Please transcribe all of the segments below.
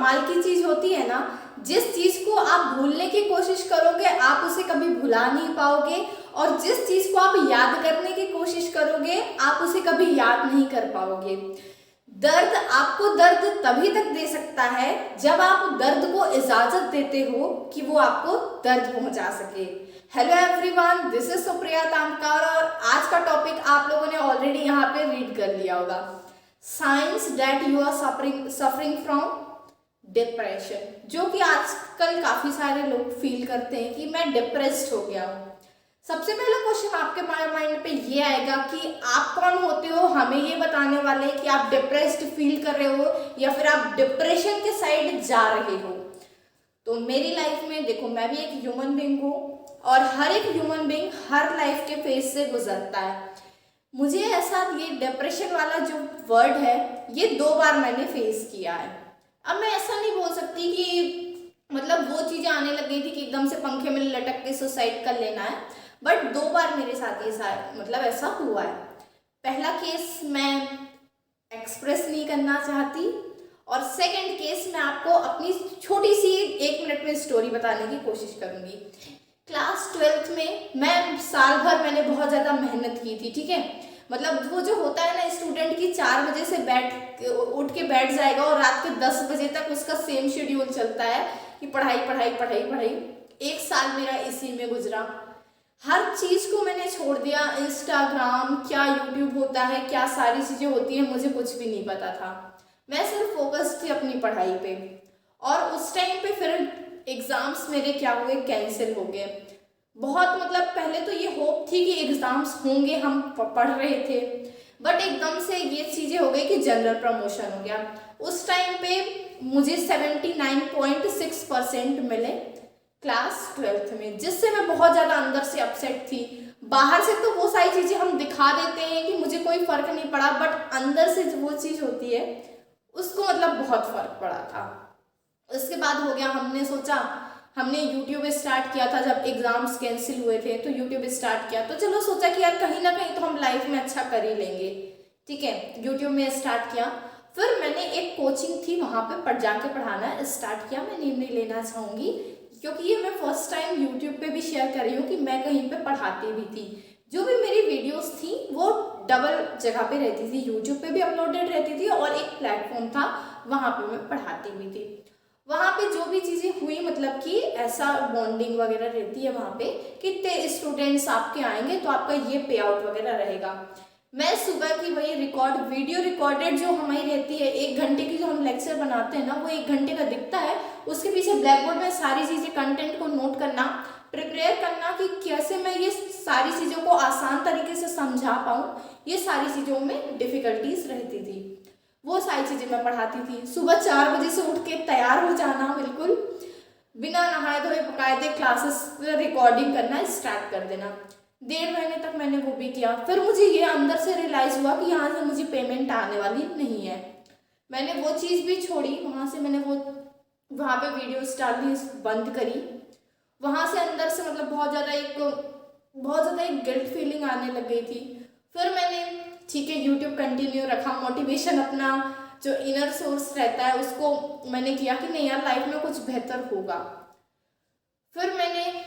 कमाल की चीज होती है ना, जिस चीज को आप भूलने की कोशिश करोगे आप उसे कभी भुला नहीं पाओगे, और जिस चीज को आप याद करने की कोशिश करोगे आप उसे कभी याद नहीं कर पाओगे। दर्द आपको दर्द तभी तक दे सकता है जब आप दर्द को इजाजत देते हो कि वो आपको दर्द पहुंचा सके। Hello everyone, this is Supriya Tamkar, और आज का टॉपिक आप लोगों ने ऑलरेडी यहाँ पे रीड कर लिया होगा। Science that you are suffering from depression, जो कि आजकल काफी सारे लोग फील करते हैं कि मैं डिप्रेस्ड हो गया हूँ। सबसे पहला क्वेश्चन आपके माइंड पे ये आएगा कि आप कौन होते हो हमें ये बताने वाले कि आप डिप्रेस्ड फील कर रहे हो या फिर आप डिप्रेशन के साइड जा रहे हो। तो मेरी लाइफ में देखो, मैं भी एक ह्यूमन बीइंग हूँ और हर एक ह्यूमन बीइंग हर लाइफ के फेज से गुजरता है। मुझे ऐसा ये डिप्रेशन वाला जो वर्ड है ये 2 बार मैंने फेस किया है। अब मैं ऐसा नहीं बोल सकती कि मतलब वो चीजें आने लग गई थी कि एकदम से पंखे में लटक के सुसाइड कर लेना है, बट 2 बार मेरे साथ ये मतलब ऐसा हुआ है। पहला केस मैं एक्सप्रेस नहीं करना चाहती, और सेकंड केस मैं आपको अपनी छोटी सी 1 मिनट में स्टोरी बताने की कोशिश करूंगी। क्लास 12th में मैं साल भर मैंने बहुत ज़्यादा मेहनत की थी, ठीक है। मतलब वो जो होता है ना स्टूडेंट की 4 बजे से उठ के बैठ जाएगा और रात के 10 बजे तक उसका सेम शेड्यूल चलता है कि पढ़ाई पढ़ाई पढ़ाई पढ़ाई। 1 साल मेरा इसी में गुजरा। हर चीज़ को मैंने छोड़ दिया, इंस्टाग्राम क्या, यूट्यूब होता है क्या, सारी चीज़ें होती हैं, मुझे कुछ भी नहीं पता था। मैं सिर्फ फोकस थी अपनी पढ़ाई पे। और उस टाइम पे फिर एग्ज़ाम्स मेरे क्या हुए, कैंसिल हो गए। बहुत मतलब पहले तो ये होप थी कि एग्ज़ाम्स होंगे, हम पढ़ रहे थे, बट एकदम से ये चीज़ें हो गई कि जनरल प्रमोशन हो गया। उस टाइम पे मुझे 79.6% मिले क्लास 12th में, जिससे मैं बहुत ज़्यादा अंदर से अपसेट थी। बाहर से तो वो सारी चीज़ें हम दिखा देते हैं कि मुझे कोई फ़र्क नहीं पड़ा, बट अंदर से जो वो चीज़ होती है उसको मतलब बहुत फ़र्क पड़ा था। उसके बाद हो गया, हमने सोचा, हमने यूट्यूब स्टार्ट किया था जब एग्ज़ाम्स कैंसिल हुए थे, तो यूट्यूब स्टार्ट किया, तो चलो सोचा कि यार कहीं ना कहीं तो हम लाइफ में अच्छा कर ही लेंगे, ठीक है। यूट्यूब में स्टार्ट किया, फिर मैंने एक कोचिंग थी वहाँ पे जाके पढ़ाना स्टार्ट किया। मैं नेम नहीं लेना चाहूँगी क्योंकि ये मैं फर्स्ट टाइम यूट्यूब पे भी शेयर कर रही हूँ कि मैं कहीं पे पढ़ाती भी थी। जो भी मेरी वीडियोस थी वो डबल जगह पे रहती थी, यूट्यूब पे भी अपलोडेड रहती थी और एक प्लेटफॉर्म था वहाँ पे मैं पढ़ाती भी थी। वहाँ पे जो भी चीज़ें हुई मतलब कि ऐसा बॉन्डिंग वगैरह रहती है वहाँ पे कि इतने स्टूडेंट्स आपके आएंगे तो आपका ये पे आउट वगैरह रहेगा। मैं सुबह की वही वीडियो रिकॉर्डेड जो हमारी रहती है, 1 घंटे की जो हम लेक्चर बनाते हैं ना, वो 1 घंटे का दिखता है। उसके पीछे ब्लैक बोर्ड में सारी चीज़ें, कंटेंट को नोट करना, प्रिपेयर करना कि कैसे मैं ये सारी चीज़ों को आसान तरीके से समझा पाऊँ, ये सारी चीज़ों में डिफ़िकल्टीज रहती थी। वो सारी चीज़ें मैं पढ़ाती थी। सुबह 4 बजे से उठ के तैयार हो जाना, बिल्कुल बिना नहाए धोए बकायदे क्लासेस रिकॉर्डिंग करना स्टार्ट कर देना। 1.5 महीने तक मैंने वो भी किया। फिर मुझे ये अंदर से रियलाइज़ हुआ कि यहाँ से मुझे पेमेंट आने वाली नहीं है। मैंने वो चीज़ भी छोड़ी, वहाँ से मैंने वहाँ पे वीडियोस डालनी बंद करी। वहाँ से अंदर से मतलब बहुत ज़्यादा एक गिल्ट फीलिंग आने लग गई थी। फिर मैंने ठीक है यूट्यूब कंटिन्यू रखा, मोटिवेशन अपना जो इनर सोर्स रहता है उसको मैंने किया कि नहीं यार लाइफ में कुछ बेहतर होगा। फिर मैंने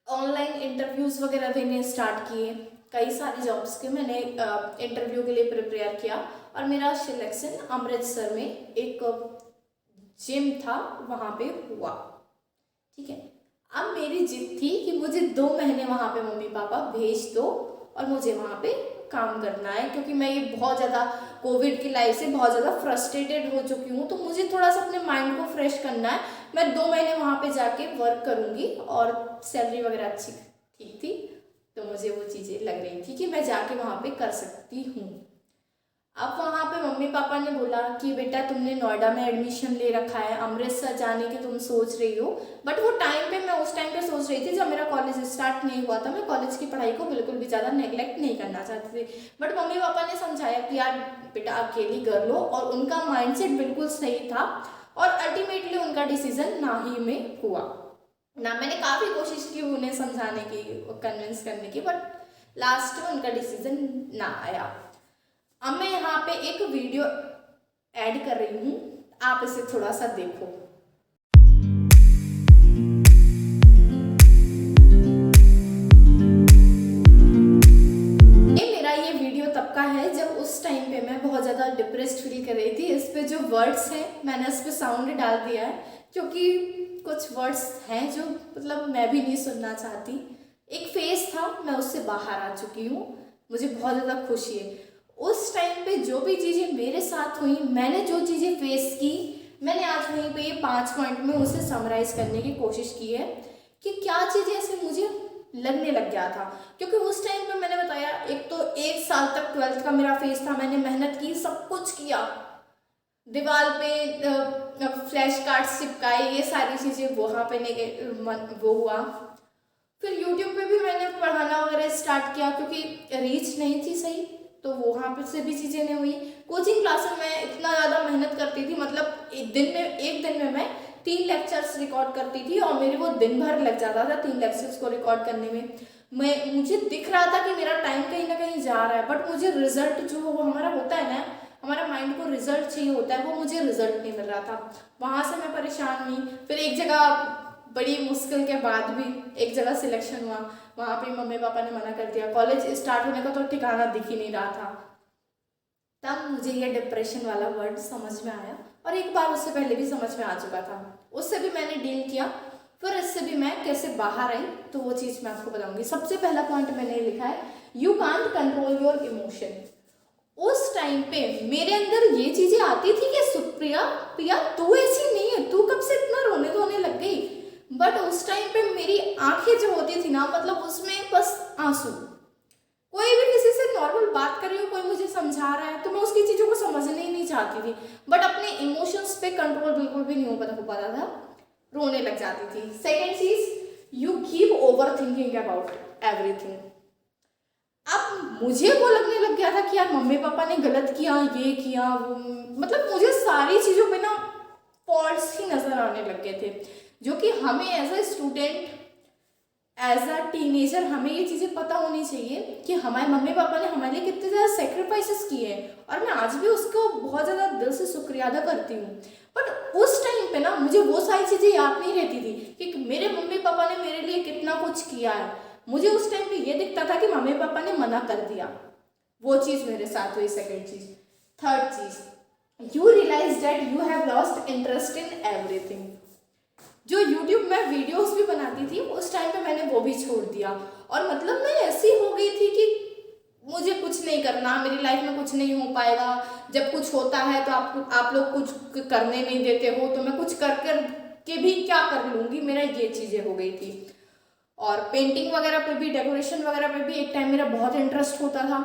ऑनलाइन इंटरव्यूज़ वगैरह देने स्टार्ट किए। कई सारे जॉब्स के मैंने इंटरव्यू के लिए प्रिपेयर किया और मेरा सिलेक्शन अमृतसर में एक जिम था वहाँ पे हुआ, ठीक है। अब मेरी जिद थी कि मुझे 2 महीने वहाँ पे मम्मी पापा भेज दो और मुझे वहाँ पे काम करना है, क्योंकि मैं ये बहुत ज़्यादा कोविड की लाइफ से बहुत ज़्यादा फ्रस्ट्रेटेड हो चुकी हूँ, तो मुझे थोड़ा सा अपने माइंड को फ्रेश करना है। मैं 2 महीने वहाँ पे जाके वर्क करूँगी और सैलरी वगैरह अच्छी ठीक थी, तो मुझे वो चीज़ें लग रही थी कि मैं जाके वहाँ पे कर सकती हूँ। अब वहाँ पे मम्मी पापा ने बोला कि बेटा तुमने नोएडा में एडमिशन ले रखा है, अमृतसर जाने की तुम सोच रही हो, बट वो टाइम पे मैं उस टाइम पे सोच रही थी जब मेरा कॉलेज स्टार्ट नहीं हुआ था। मैं कॉलेज की पढ़ाई को बिल्कुल भी ज़्यादा नेगलेक्ट नहीं करना चाहती थी, बट मम्मी पापा ने समझाया कि यार बेटा अकेली कर लो, और उनका माइंडसेट बिल्कुल सही था और अल्टीमेटली उनका डिसीजन ना ही में हुआ ना। मैंने काफ़ी कोशिश की उन्हें समझाने की, कन्विंस करने की, बट लास्ट में उनका डिसीजन ना आया। अब मैं यहाँ पे एक वीडियो ऐड कर रही हूँ, आप इसे थोड़ा सा देखो। ये वीडियो तब का है जब उस टाइम पे मैं बहुत ज़्यादा डिप्रेस्ड फील कर रही थी। इस पे जो वर्ड्स हैं मैंने इस पे साउंड डाल दिया है, क्योंकि कुछ वर्ड्स हैं जो मतलब मैं भी नहीं सुनना चाहती। एक फेज था, मैं उससे बाहर आ चुकी हूँ, मुझे बहुत ज़्यादा खुशी है। उस टाइम पे जो भी चीज़ें मेरे साथ हुई, मैंने जो चीज़ें फेस की, मैंने आज वहीं पे 5 पॉइंट में उसे समराइज करने की कोशिश की है कि क्या चीज़ें ऐसे मुझे लगने लग गया था। क्योंकि उस टाइम पे मैंने बताया, एक तो 1 साल तक 12th का मेरा फेज था, मैंने मेहनत की, सब कुछ किया, दीवार पे फ्लैश कार्ड्स चिपकाए, ये सारी चीज़ें वहाँ पे वो हुआ। फिर यूट्यूब पे भी मैंने पढ़ाना वगैरह स्टार्ट किया, क्योंकि रीच नहीं थी सही, तो वहाँ पर से भी चीज़ें नहीं हुई। कोचिंग क्लास में मैं इतना ज़्यादा मेहनत करती थी, मतलब एक दिन में मैं 3 लेक्चर्स रिकॉर्ड करती थी, और मेरे को दिन भर लग जाता था 3 लेक्चर्स को रिकॉर्ड करने में। मुझे दिख रहा था कि मेरा टाइम कहीं ना कहीं जा रहा है, बट मुझे रिजल्ट जो वो हमारा होता है ना, हमारा माइंड को रिजल्ट चाहिए होता है, वो मुझे रिजल्ट नहीं मिल रहा था। वहाँ से मैं परेशान हुई। फिर एक जगह बड़ी मुश्किल के बाद भी एक जगह सिलेक्शन हुआ, वहाँ पे मम्मी पापा ने मना कर दिया। कॉलेज स्टार्ट होने का तो ठिकाना दिख ही नहीं रहा था। तब मुझे ये डिप्रेशन वाला वर्ड समझ में आया, और एक बार उससे पहले भी समझ में आ चुका था, उससे भी मैंने डील किया। फिर इससे भी मैं कैसे बाहर आई, तो वो चीज़ मैं आपको बताऊंगी। सबसे पहला पॉइंट मैंने लिखा है, you can't control your emotion. उस टाइम पे मेरे अंदर ये चीजें आती थी कि सुप्रिया, प्रिया तू ऐसी नहीं है, तू कब से इतना रोने धोने लग गई। बट उस टाइम पे मेरी आंखें जो होती थी ना, मतलब उसमें बस आंसू। कोई भी किसी से नॉर्मल बात कर रही हो, कोई मुझे समझा रहा है, तो मैं उसकी चीज़ों को समझने ही नहीं चाहती थी। बट अपने इमोशंस पे कंट्रोल बिल्कुल भी नहीं हो पाता था, रोने लग जाती थी। सेकेंड चीज, you keep over thinking about everything. अब मुझे वो लगने लग गया था कि यार मम्मी पापा ने गलत किया, ये किया, वो, मतलब मुझे सारी चीज़ों पे ना फॉल्ट्स ही नज़र आने लग गए थे, जो कि हमें as a student, as a teenager हमें ये चीज़ें पता होनी चाहिए कि हमारे मम्मी पापा ने हमारे लिए कितने ज़्यादा सेक्रीफाइसेस किए हैं, और मैं आज भी उसको बहुत ज़्यादा दिल से शुक्रिया अदा करती हूँ। बट उस टाइम पे ना मुझे वो सारी चीज़ें याद नहीं रहती थी कि मेरे मम्मी पापा ने मेरे लिए कितना कुछ किया है। मुझे उस टाइम पे ये दिखता था कि मम्मी पापा ने मना कर दिया, वो चीज़ मेरे साथ हुई। सेकेंड चीज़। थर्ड चीज़, you realise that you have lost interest in everything. जो यूट्यूब में वीडियोस भी बनाती थी, उस टाइम पे मैंने वो भी छोड़ दिया, और मतलब मैं ऐसी हो गई थी कि मुझे कुछ नहीं करना, मेरी लाइफ में कुछ नहीं हो पाएगा। जब कुछ होता है तो आप लोग कुछ करने नहीं देते हो, तो मैं कुछ कर के भी क्या कर लूँगी, मेरा ये चीज़ें हो गई थी। और पेंटिंग वगैरह पे भी, डेकोरेशन वगैरह पे भी एक टाइम मेरा बहुत इंटरेस्ट होता था।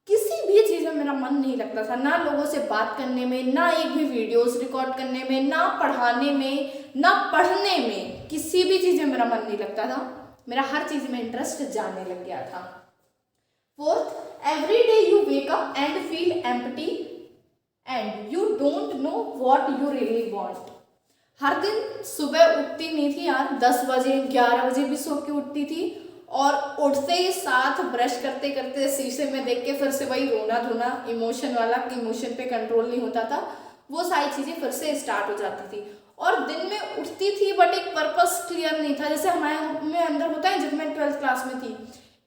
किसी भी चीज़ में मेरा मन नहीं लगता था, ना लोगों से बात करने में, ना एक भी वीडियोस रिकॉर्ड करने में, ना पढ़ाने में, ना पढ़ने में, किसी भी चीज़ में मेरा मन नहीं लगता था। मेरा हर चीज़ में इंटरेस्ट जाने लग गया था। Fourth, every day you wake up and feel empty and you don't know what you really want. हर दिन सुबह उठती नहीं थी यार, 10 बजे 11 बजे भी सो के उठती थी, और उठते ही साथ ब्रश करते करते शीशे में देख के फिर से वही रोना धोना, इमोशन वाला, कि इमोशन पे कंट्रोल नहीं होता था, वो सारी चीज़ें फिर से स्टार्ट हो जाती थी। और दिन में उठती थी, बट एक पर्पस क्लियर नहीं था। जैसे हमारे में अंदर होता है, जब मैं 12th क्लास में थी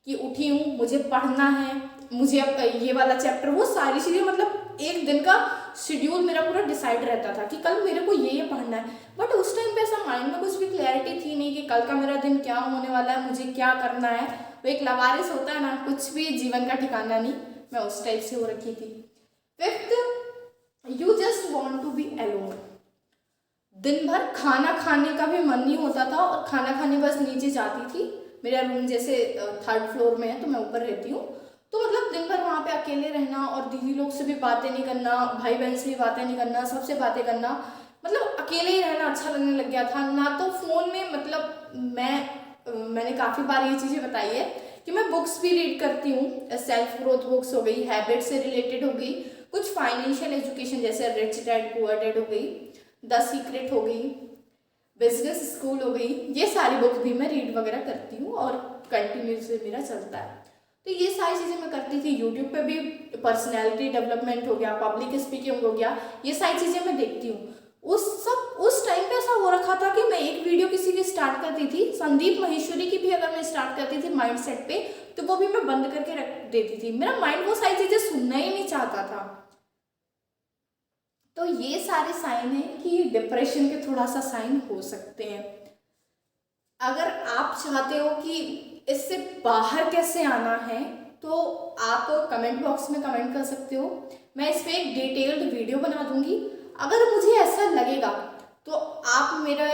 कि उठी हूँ, मुझे पढ़ना है, मुझे अब ये वाला चैप्टर, वो सारी चीज़ें, मतलब एक दिन का शेड्यूल मेरा पूरा डिसाइड रहता था कि कल मेरे को ये पढ़ना है। बट उस टाइम पे ऐसा माइंड में कुछ भी क्लैरिटी थी नहीं कि कल का मेरा दिन क्या होने वाला है, मुझे क्या करना है। वो एक लवारिस होता है ना, कुछ भी जीवन का ठिकाना नहीं, मैं उस टाइप से हो रखी थी। Fifth, you just want to be alone. दिन भर खाना खाने का भी मन नहीं होता था, और खाना खाने बस नीचे जाती थी। मेरा रूम जैसे 3rd फ्लोर में है, तो मैं ऊपर रहती हूँ, तो मतलब दिन भर वहाँ पे अकेले रहना, और दीदी लोग से भी बातें नहीं करना, भाई बहन से भी बातें नहीं करना, सबसे बातें करना, मतलब अकेले ही रहना अच्छा लगने लग गया था। ना तो फ़ोन में, मतलब मैंने काफ़ी बार ये चीज़ें बताई है कि मैं बुक्स भी रीड करती हूँ, सेल्फ ग्रोथ बुक्स हो गई, हैबिट से रिलेटेड हो गई, कुछ फाइनेंशियल एजुकेशन जैसे रिच डैड पुअर डैड हो गई, द सीक्रेट हो गई, बिजनेस स्कूल हो गई, ये सारी बुक भी मैं रीड वगैरह करती हूँ, और कंटिन्यू से मेरा चलता है। तो ये सारी चीज़ें मैं करती थी। यूट्यूब पे भी पर्सनैलिटी डेवलपमेंट हो गया, पब्लिक स्पीकिंग हो गया, ये सारी चीज़ें मैं देखती हूँ। उस टाइम पे ऐसा हो रखा था कि मैं एक वीडियो किसी की स्टार्ट करती थी, संदीप महेश्वरी की भी अगर मैं स्टार्ट करती थी माइंडसेट पे, तो वो भी मैं बंद करके रख देती थी। मेरा माइंड वो सारी चीजें सुनना ही नहीं चाहता था। तो ये सारे साइन है कि डिप्रेशन के थोड़ा सा साइन हो सकते हैं। अगर आप चाहते हो कि इससे बाहर कैसे आना है, तो आप कमेंट बॉक्स में कमेंट कर सकते हो। मैं इस पर एक डिटेल्ड वीडियो बना दूंगी। अगर मुझे ऐसा लगेगा तो आप मेरा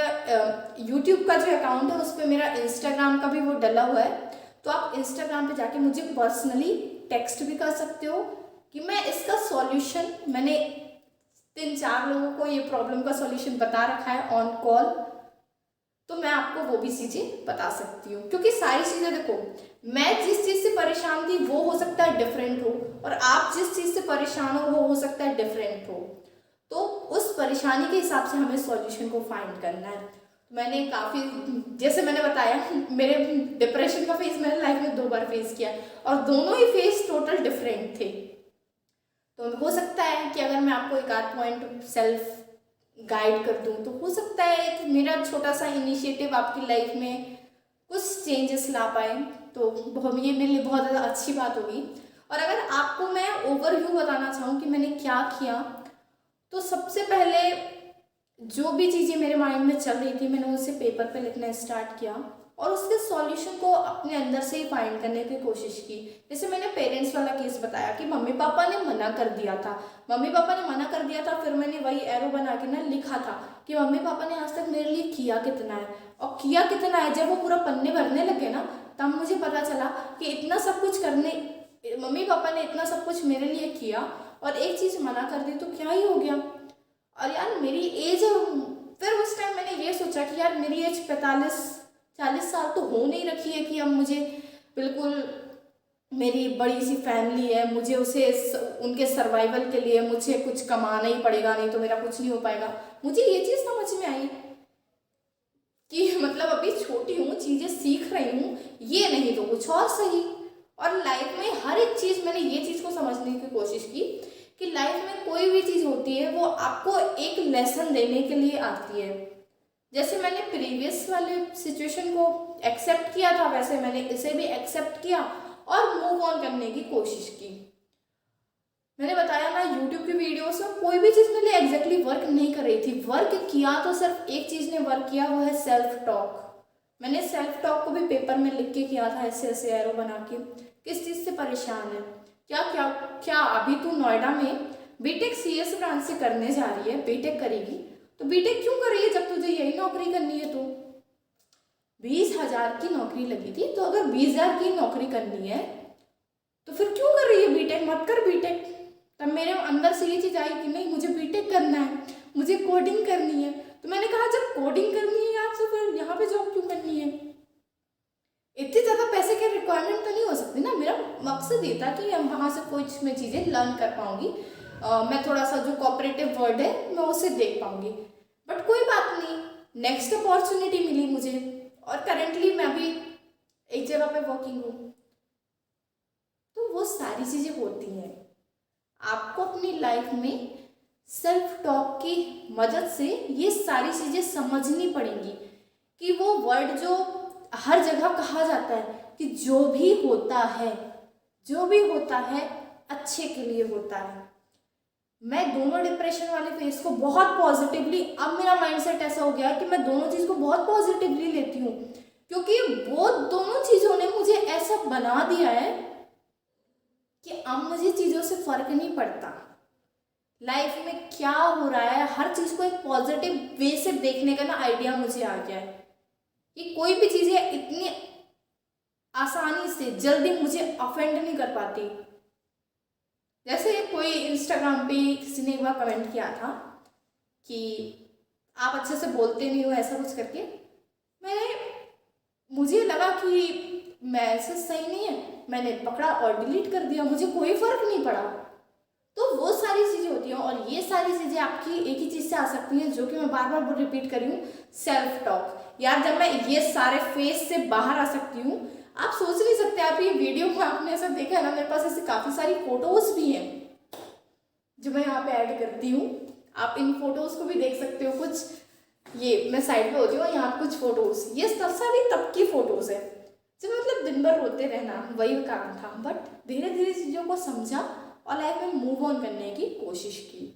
यूट्यूब का जो अकाउंट है उस पर मेरा इंस्टाग्राम का भी वो डला हुआ है, तो आप इंस्टाग्राम पे जाके मुझे पर्सनली टेक्स्ट भी कर सकते हो कि मैं इसका सॉल्यूशन, मैंने 3-4 लोगों को ये प्रॉब्लम का सॉल्यूशन बता रखा है ऑन कॉल, तो मैं आपको वो भी चीज़ें बता सकती हूँ। क्योंकि सारी चीज़ें देखो, मैं जिस चीज़ से परेशान थी वो हो सकता है डिफरेंट हो, और आप जिस चीज़ से परेशान हो वो हो सकता है डिफरेंट हो। तो उस परेशानी के हिसाब से हमें सॉल्यूशन को फाइंड करना है। मैंने काफ़ी, जैसे मैंने बताया, मेरे डिप्रेशन का फेज मैंने लाइफ में 2 बार फेस किया, और दोनों ही फेज टोटल डिफरेंट थे। तो हो सकता है कि अगर मैं आपको एक आध पॉइंट सेल्फ गाइड कर दूं, तो हो सकता है कि मेरा छोटा सा इनिशिएटिव आपकी लाइफ में कुछ चेंजेस ला पाए, तो ये मेरे लिए बहुत ज़्यादा अच्छी बात होगी। और अगर आपको मैं ओवरव्यू बताना चाहूँ कि मैंने क्या किया, तो सबसे पहले जो भी चीज़ें मेरे माइंड में चल रही थी मैंने उसे पेपर पे लिखना स्टार्ट किया, और उसके सॉल्यूशन को अपने अंदर से ही फाइंड करने की कोशिश की। जैसे मैंने पेरेंट्स वाला केस बताया कि मम्मी पापा ने मना कर दिया था, फिर मैंने वही एरो बना के ना लिखा था कि मम्मी पापा ने आज तक मेरे लिए किया कितना है, और किया कितना है। जब वो पूरा पन्ने भरने लगे ना, तब मुझे पता चला कि इतना सब कुछ करने, मम्मी पापा ने इतना सब कुछ मेरे लिए किया, और एक चीज़ मना कर दी तो क्या ही हो गया। और यार मेरी एज, फिर उस टाइम मैंने ये सोचा कि यार मेरी एज 45-40 साल तो हो नहीं रखी है कि अब मुझे बिल्कुल, मेरी बड़ी सी फैमिली है, मुझे उनके सर्वाइवल के लिए मुझे कुछ कमाना ही पड़ेगा, नहीं तो मेरा कुछ नहीं हो पाएगा। मुझे ये चीज़ समझ में आई कि मतलब अभी छोटी हूँ, चीज़ें सीख रही हूँ, ये नहीं तो कुछ और सही। और लाइफ में हर एक चीज़, मैंने ये चीज़ को समझने की कोशिश की कि लाइफ में कोई भी चीज़ होती है वो आपको एक लेसन देने के लिए आती है। जैसे मैंने प्रीवियस वाले सिचुएशन को एक्सेप्ट किया था, वैसे मैंने इसे भी एक्सेप्ट किया और मूव ऑन करने की कोशिश की। मैंने बताया ना, यूट्यूब की वीडियोस में कोई भी चीज़ मेरे लिए एग्जैक्टली वर्क नहीं कर रही थी। वर्क किया तो सिर्फ एक चीज़ ने वर्क किया, वो है सेल्फ टॉक। मैंने सेल्फ टॉक को भी पेपर में लिख के किया था, ऐसे ऐसे एरो बना के, किस चीज़ से परेशान है, क्या क्या क्या अभी तू नोएडा में बीटेक सीएस ब्रांच से करने जा रही है, बीटेक करेगी, तो बीटेक क्यों कर रही है जब तुझे यही नौकरी करनी है। तो 20,000 की नौकरी लगी थी, तो अगर 20,000 की नौकरी करनी है तो फिर क्यों कर रही है बीटेक, मत कर बीटेक। तब मेरे अंदर से ये चीज़ आई कि नहीं, मुझे बीटेक करना है, मुझे कोडिंग करनी है। तो मैंने कहा जब कोडिंग करनी है यार, तो फिर यहाँ पे जॉब क्यों करनी है, इतनी ज़्यादा पैसे की रिक्वायरमेंट तो नहीं हो सकती ना। मेरा मकसद ये था कि हम वहाँ से कुछ मैं चीज़ें लर्न कर पाऊँगी, मैं थोड़ा सा जो कोऑपरेटिव वर्ड है मैं उसे देख पाऊँगी। बट कोई बात नहीं, नेक्स्ट अपॉर्चुनिटी मिली मुझे, और करेंटली मैं अभी एक जगह पे वर्किंग हूँ। तो वो सारी चीज़ें होती हैं। आपको अपनी लाइफ में सेल्फ टॉक की मदद से ये सारी चीज़ें समझनी पड़ेंगी कि वो वर्ड जो हर जगह कहा जाता है कि जो भी होता है अच्छे के लिए होता है। मैं दोनों डिप्रेशन वाले फेज को बहुत पॉजिटिवली, अब मेरा माइंडसेट ऐसा हो गया कि मैं दोनों चीज़ को बहुत पॉजिटिवली लेती हूँ, क्योंकि वो दोनों चीज़ों ने मुझे ऐसा बना दिया है कि अब मुझे चीज़ों से फर्क नहीं पड़ता। लाइफ में क्या हो रहा है, हर चीज़ को एक पॉजिटिव वे से देखने का ना आइडिया मुझे आ गया है कि कोई भी चीज़ें इतनी आसानी से जल्दी मुझे अफेंड नहीं कर पाती। जैसे कोई इंस्टाग्राम पे किसी ने एक बार कमेंट किया था कि आप अच्छे से बोलते नहीं हो, ऐसा कुछ करके। मुझे लगा कि मैसेज सही नहीं है, मैंने पकड़ा और डिलीट कर दिया, मुझे कोई फर्क नहीं पड़ा। तो वो सारी चीज़ें होती हैं, और ये सारी चीज़ें आपकी एक ही चीज़ से आ सकती हैं, जो कि मैं बार बार रिपीट कर रही हूँ, सेल्फ टॉक। यार जब मैं ये सारे फेस से बाहर आ सकती हूँ, आप सोच नहीं सकते। आप ये वीडियो में आपने ऐसा देखा है ना, मेरे पास ऐसे काफ़ी सारी फोटोज भी हैं जो मैं यहाँ पे ऐड करती हूँ। आप इन फोटोज़ को भी देख सकते हो। कुछ ये मैं साइड पे होती हूँ, यहाँ पे कुछ फोटोज़, ये सब सारी तब की फ़ोटोज़ है जब मतलब दिन भर रोते रहना वही काम था, बट धीरे धीरे चीज़ों को समझा और लाइफ में मूव ऑन करने की कोशिश की।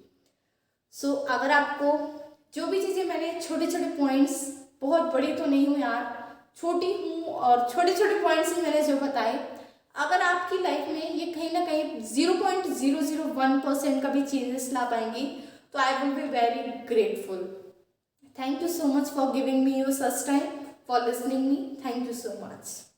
सो अगर आपको जो भी चीज़ें मैंने छोटे छोटे पॉइंट्स, बहुत बड़ी तो नहीं हूँ यार, छोटी हूँ और छोटे छोटे पॉइंट्स ही मैंने जो बताए, अगर आपकी लाइफ में ये कहीं ना कहीं 0.001% का भी चेंजेस ला पाएंगी तो I will be very grateful. Thank you so much for giving me your such time, for listening me. Thank you so much.